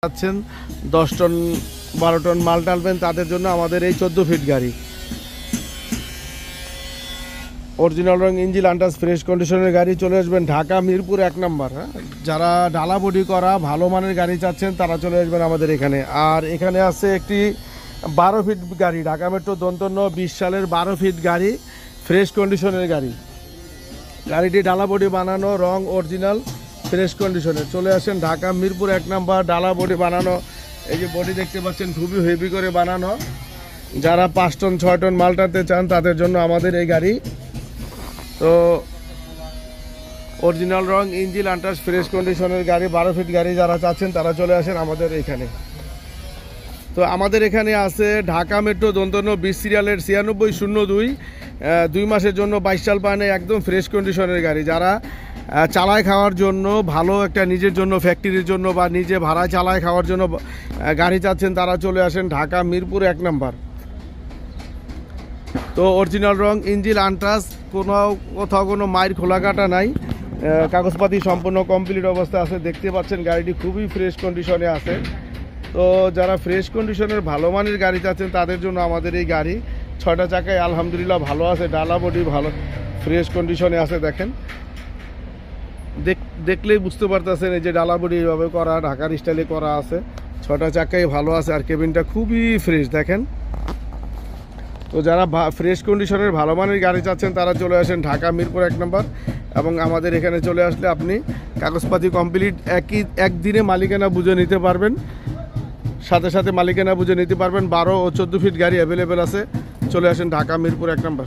যাচ্ছেন 10 ton 12 ton মাল টানবেন, তাদের জন্য আমাদের এই 14 ফিট গাড়ি। অরিজিনাল রং ইঞ্জিন আন্টাস ফ্রেশ কন্ডিশনের গাড়ি। চলে আসবেন ঢাকা মিরপুর 1 নম্বর। যারা ডালা বডি করা ভালো মানের গাড়ি চাচ্ছেন তারা চলে আসবেন আমাদের এখানে। আর এখানে আছে একটি 12 ফিট গাড়ি, ঢাকা মেট্রো দন্তন্য 20 সালের 12 ফিট গাড়ি, ফ্রেশ কন্ডিশনের গাড়ি। গাড়িটি ডালা বডি বানানো, রং অরিজিনাল, ফ্রেশ কন্ডিশনে। চলে আসেন ঢাকা মিরপুর 1 নম্বর। ডালা বডি বানানো, এই যে বডি দেখতে পাচ্ছেন খুবই হেভি করে বানানো। যারা 5 টন 6 টন মাল টানতে চান তাদের জন্য আমাদের এই গাড়ি। তো অরিজিনাল রং ইঞ্জিন আন্টাস ফ্রেশ কন্ডিশনের গাড়ি, 12 ফিট গাড়ি যারা চাচ্ছেন তারা চলে আসেন আমাদের এখানে। তো আমাদের এখানে আছে ঢাকা মেট্রো দন্তন্য 20 সিরিয়ালের 9602, 2 মাসের জন্য 22 সাল পানে একদম ফ্রেশ কন্ডিশনের গাড়ি। যারা চালায় খাওয়ার জন্য ভালো একটা নিজের জন্য ফ্যাক্টরির জন্য বা নিজে ভাড়ায় চালায় খাওয়ার জন্য গাড়ি চাচ্ছেন তারা চলে আসেন ঢাকা মিরপুর 1 নম্বর। তো অরিজিনাল রং ইঞ্জিন আন্টাস, কোথাও কোনো মায়ের খোলা কাটা নাই, কাগজপাতি সম্পূর্ণ কমপ্লিট অবস্থা আছে। দেখতে পাচ্ছেন গাড়িটি খুবই ফ্রেশ কন্ডিশনে আছে। তো যারা ফ্রেশ কন্ডিশনের ভালো মানের গাড়ি চাচ্ছেন তাদের জন্য আমাদের এই গাড়ি। 6টা চাকায় আলহামদুলিল্লাহ ভালো আছে, ডালা বডি ভালো ফ্রেশ কন্ডিশনে আছে। দেখেন, দেখলেই বুঝতে পারতেছেন এই যে ডালা বডি এইভাবে করা, ঢাকার স্টাইলে করা আছে। 6টা চাকায় ভালো আছে আর কেবিনটা খুবই ফ্রেশ দেখেন। তো যারা ফ্রেশ কন্ডিশনের ভালো মানের গাড়ি চাচ্ছেন তারা চলে আসেন ঢাকা মিরপুর 1 নম্বর। এবং আমাদের এখানে চলে আসলে আপনি কাগজপাতি কমপ্লিট একদিনে মালিকানা বুঝে নিতে পারবেন, সাথে সাথে মালিকানা বুঝে নিতে পারবেন। 12 ও 14 ফিট গাড়ি অ্যাভেলেবেল আছে। চলে আসেন ঢাকা মিরপুর 1 নম্বর।